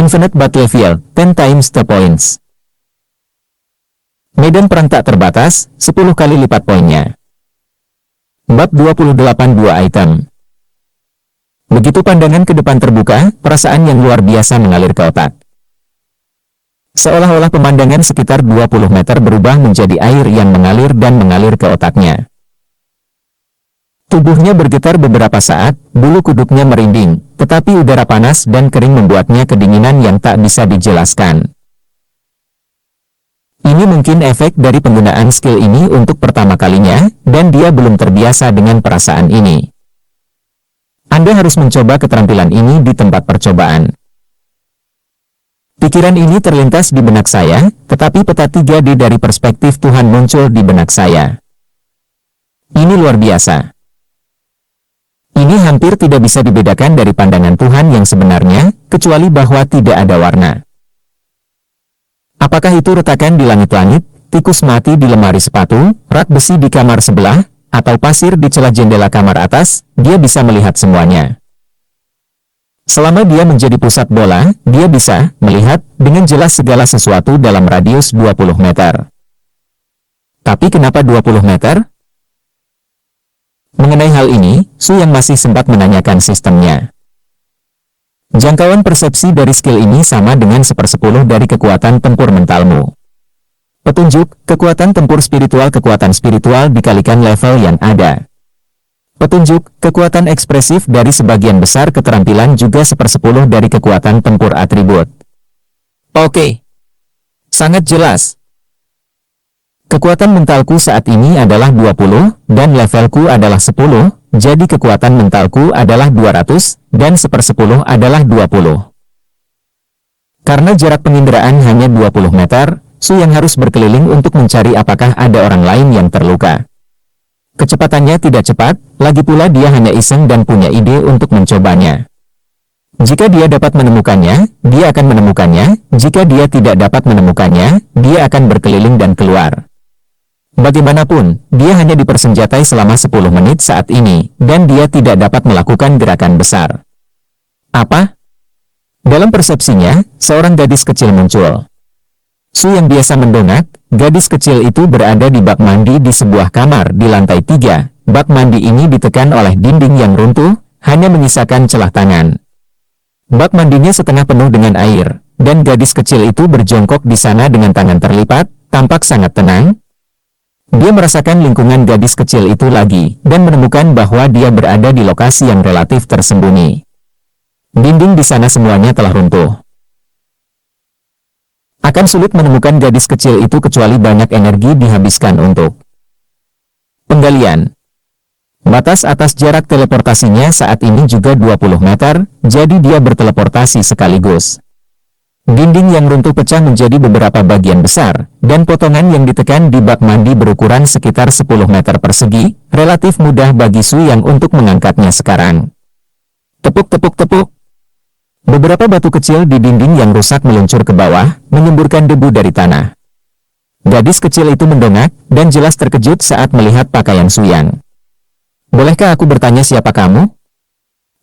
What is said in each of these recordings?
Infinite Battlefield, 10 times the points. Medan perang tak terbatas, 10 kali lipat poinnya. Bab 28 2 item. Begitu pandangan ke depan terbuka, perasaan yang luar biasa mengalir ke otak. Seolah-olah pemandangan sekitar 20 meter berubah menjadi air yang mengalir dan mengalir ke otaknya. Tubuhnya bergetar beberapa saat, bulu kuduknya merinding, tetapi udara panas dan kering membuatnya kedinginan yang tak bisa dijelaskan. Ini mungkin efek dari penggunaan skill ini untuk pertama kalinya, dan dia belum terbiasa dengan perasaan ini. Anda harus mencoba keterampilan ini di tempat percobaan. Pikiran ini terlintas di benak saya, tetapi peta 3D dari perspektif Tuhan muncul di benak saya. Ini luar biasa. Ini hampir tidak bisa dibedakan dari pandangan Tuhan yang sebenarnya, kecuali bahwa tidak ada warna. Apakah itu retakan di langit-langit, tikus mati di lemari sepatu, rak besi di kamar sebelah, atau pasir di celah jendela kamar atas, dia bisa melihat semuanya. Selama dia menjadi pusat bola, dia bisa melihat dengan jelas segala sesuatu dalam radius 20 meter. Tapi kenapa 20 meter? Mengenai hal ini, Su yang masih sempat menanyakan sistemnya. Jangkauan persepsi dari skill ini sama dengan 1/10 dari kekuatan tempur mentalmu. Petunjuk, kekuatan tempur spiritual dikalikan level yang ada. Petunjuk, kekuatan ekspresif dari sebagian besar keterampilan juga 1/10 dari kekuatan tempur atribut. Oke. Sangat jelas. Kekuatan mentalku saat ini adalah 20, dan levelku adalah 10, jadi kekuatan mentalku adalah 200, dan 1/10 adalah 20. Karena jarak penginderaan hanya 20 meter, Su yang harus berkeliling untuk mencari apakah ada orang lain yang terluka. Kecepatannya tidak cepat, lagi pula dia hanya iseng dan punya ide untuk mencobanya. Jika dia dapat menemukannya, dia akan menemukannya, jika dia tidak dapat menemukannya, dia akan berkeliling dan keluar. Bagaimanapun, dia hanya dipersenjatai selama 10 menit saat ini, dan dia tidak dapat melakukan gerakan besar. Apa? Dalam persepsinya, seorang gadis kecil muncul. Su yang biasa mendongak, gadis kecil itu berada di bak mandi di sebuah kamar di lantai 3. Bak mandi ini ditekan oleh dinding yang runtuh, hanya menyisakan celah tangan. Bak mandinya setengah penuh dengan air, dan gadis kecil itu berjongkok di sana dengan tangan terlipat, tampak sangat tenang. Dia merasakan lingkungan gadis kecil itu lagi, dan menemukan bahwa dia berada di lokasi yang relatif tersembunyi. Dinding di sana semuanya telah runtuh. Akan sulit menemukan gadis kecil itu kecuali banyak energi dihabiskan untuk penggalian. Batas atas jarak teleportasinya saat ini juga 20 meter, jadi dia berteleportasi sekaligus. Dinding yang runtuh pecah menjadi beberapa bagian besar, dan potongan yang ditekan di bak mandi berukuran sekitar 10 meter persegi, relatif mudah bagi Su yang untuk mengangkatnya sekarang. Tepuk-tepuk-tepuk. Beberapa batu kecil di dinding yang rusak meluncur ke bawah, menyemburkan debu dari tanah. Gadis kecil itu mendongak, dan jelas terkejut saat melihat pakaian Su Yang. Bolehkah aku bertanya siapa kamu?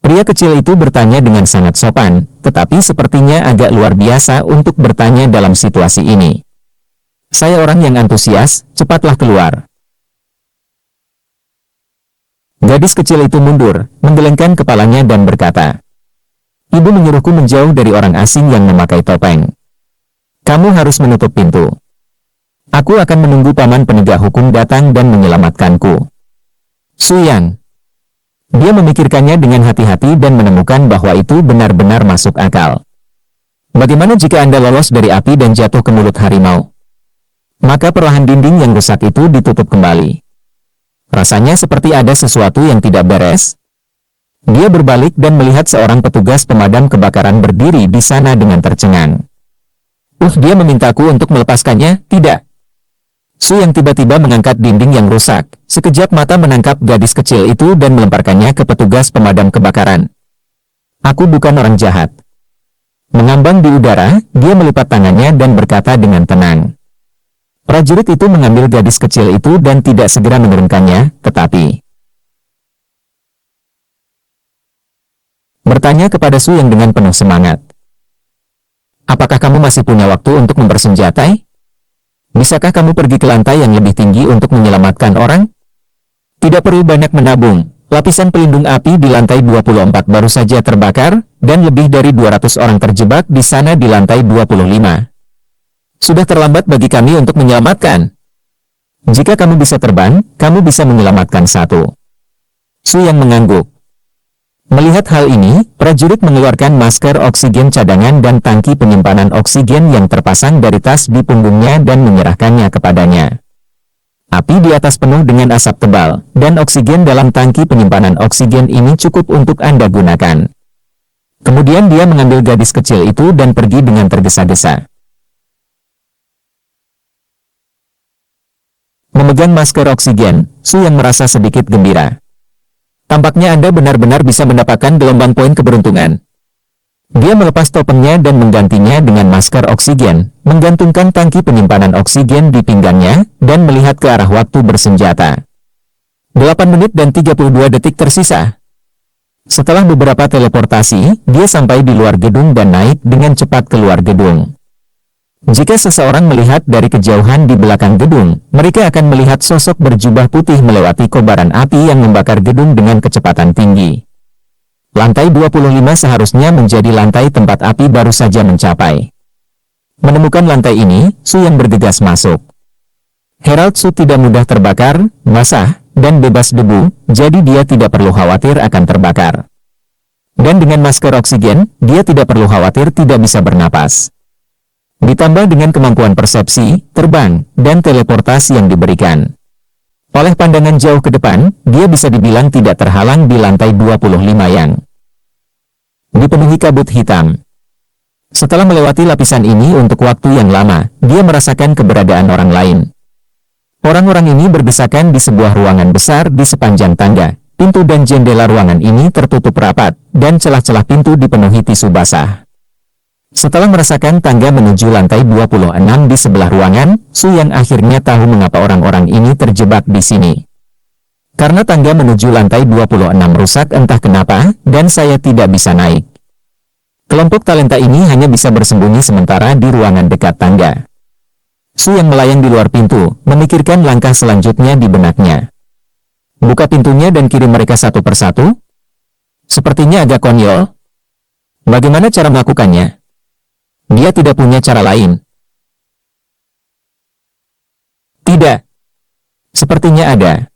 Pria kecil itu bertanya dengan sangat sopan, tetapi sepertinya agak luar biasa untuk bertanya dalam situasi ini. Saya orang yang antusias, cepatlah keluar. Gadis kecil itu mundur, menggelengkan kepalanya dan berkata, Ibu menyuruhku menjauh dari orang asing yang memakai topeng. Kamu harus menutup pintu. Aku akan menunggu paman penegak hukum datang dan menyelamatkanku. Su Yang. Dia memikirkannya dengan hati-hati dan menemukan bahwa itu benar-benar masuk akal. Bagaimana jika Anda lolos dari api dan jatuh ke mulut harimau? Maka perlahan dinding yang rusak itu ditutup kembali. Rasanya seperti ada sesuatu yang tidak beres. Dia berbalik dan melihat seorang petugas pemadam kebakaran berdiri di sana dengan tercengang. Dia memintaku untuk melepaskannya, tidak? Su yang tiba-tiba mengangkat dinding yang rusak, sekejap mata menangkap gadis kecil itu dan melemparkannya ke petugas pemadam kebakaran. Aku bukan orang jahat. Mengambang di udara, dia melipat tangannya dan berkata dengan tenang. Prajurit itu mengambil gadis kecil itu dan tidak segera menurunkannya, tetapi bertanya kepada Su yang dengan penuh semangat. apakah kamu masih punya waktu untuk mempersenjatai? Bisakah kamu pergi ke lantai yang lebih tinggi untuk menyelamatkan orang? Tidak perlu banyak menabung. Lapisan pelindung api di lantai 24 baru saja terbakar, dan lebih dari 200 orang terjebak di sana di lantai 25. Sudah terlambat bagi kami untuk menyelamatkan. Jika kamu bisa terbang, kamu bisa menyelamatkan satu. Su yang mengangguk. Melihat hal ini, prajurit mengeluarkan masker oksigen cadangan dan tangki penyimpanan oksigen yang terpasang dari tas di punggungnya dan menyerahkannya kepadanya. Api di atas penuh dengan asap tebal, dan oksigen dalam tangki penyimpanan oksigen ini cukup untuk Anda gunakan. Kemudian dia mengambil gadis kecil itu dan pergi dengan tergesa-gesa. Memegang masker oksigen, Su yang merasa sedikit gembira. Tampaknya Anda benar-benar bisa mendapatkan gelombang poin keberuntungan. Dia melepas topengnya dan menggantinya dengan masker oksigen, menggantungkan tangki penyimpanan oksigen di pinggangnya, dan melihat ke arah waktu bersenjata. 8 menit dan 32 detik tersisa. Setelah beberapa teleportasi, dia sampai di luar gedung dan naik dengan cepat keluar gedung. Jika seseorang melihat dari kejauhan di belakang gedung, mereka akan melihat sosok berjubah putih melewati kobaran api yang membakar gedung dengan kecepatan tinggi. Lantai 25 seharusnya menjadi lantai tempat api baru saja mencapai. Menemukan lantai ini, Su yang bergegas masuk. Herald Su tidak mudah terbakar, basah, dan bebas debu, jadi dia tidak perlu khawatir akan terbakar. Dan dengan masker oksigen, dia tidak perlu khawatir tidak bisa bernapas. Ditambah dengan kemampuan persepsi, terbang, dan teleportasi yang diberikan. Oleh pandangan jauh ke depan, dia bisa dibilang tidak terhalang di lantai 25 yang dipenuhi kabut hitam. Setelah melewati lapisan ini untuk waktu yang lama, dia merasakan keberadaan orang lain. Orang-orang ini berdesakan di sebuah ruangan besar di sepanjang tangga. Pintu dan jendela ruangan ini tertutup rapat, dan celah-celah pintu dipenuhi tisu basah. Setelah merasakan tangga menuju lantai 26 di sebelah ruangan, Su yang akhirnya tahu mengapa orang-orang ini terjebak di sini. Karena tangga menuju lantai 26 rusak entah kenapa, dan saya tidak bisa naik. Kelompok talenta ini hanya bisa bersembunyi sementara di ruangan dekat tangga. Su yang melayang di luar pintu, memikirkan langkah selanjutnya di benaknya. Buka pintunya dan kirim mereka satu persatu? Sepertinya agak konyol. Bagaimana cara melakukannya? Dia tidak punya cara lain. Tidak. Sepertinya ada.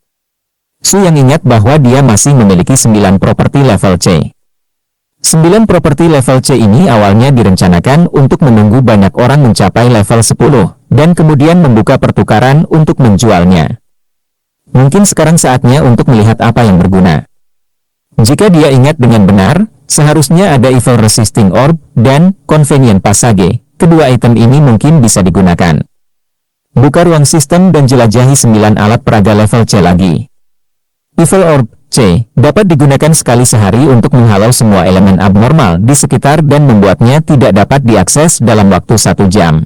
Su yang ingat bahwa dia masih memiliki 9 properti level C. 9 properti level C ini awalnya direncanakan untuk menunggu banyak orang mencapai level 10, dan kemudian membuka pertukaran untuk menjualnya. Mungkin sekarang saatnya untuk melihat apa yang berguna. Jika dia ingat dengan benar, seharusnya ada Evil Resisting Orb dan Convenient Passage. Kedua item ini mungkin bisa digunakan. Buka ruang sistem dan jelajahi 9 alat peraga level C lagi. Evil Orb C dapat digunakan sekali sehari untuk menghalau semua elemen abnormal di sekitar dan membuatnya tidak dapat diakses dalam waktu 1 jam.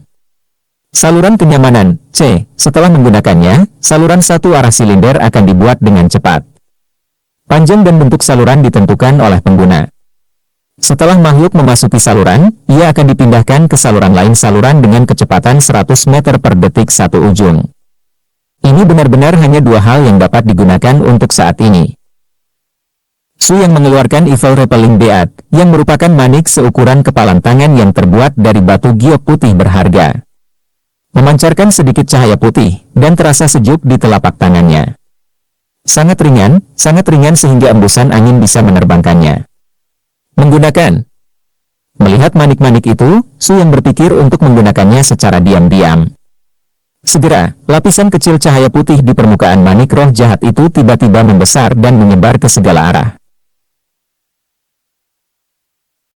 Saluran kenyamanan C. Setelah menggunakannya, saluran satu arah silinder akan dibuat dengan cepat. Panjang dan bentuk saluran ditentukan oleh pengguna. Setelah makhluk memasuki saluran, ia akan dipindahkan ke saluran lain saluran dengan kecepatan 100 meter per detik satu ujung. Ini benar-benar hanya 2 hal yang dapat digunakan untuk saat ini. Su yang mengeluarkan Evil Repelling Bead, yang merupakan manik seukuran kepalan tangan yang terbuat dari batu giok putih berharga. Memancarkan sedikit cahaya putih, dan terasa sejuk di telapak tangannya. Sangat ringan sehingga embusan angin bisa menerbangkannya. Menggunakan. Melihat manik-manik itu, Su yang berpikir untuk menggunakannya secara diam-diam. Segera, lapisan kecil cahaya putih di permukaan manik roh jahat itu tiba-tiba membesar dan menyebar ke segala arah.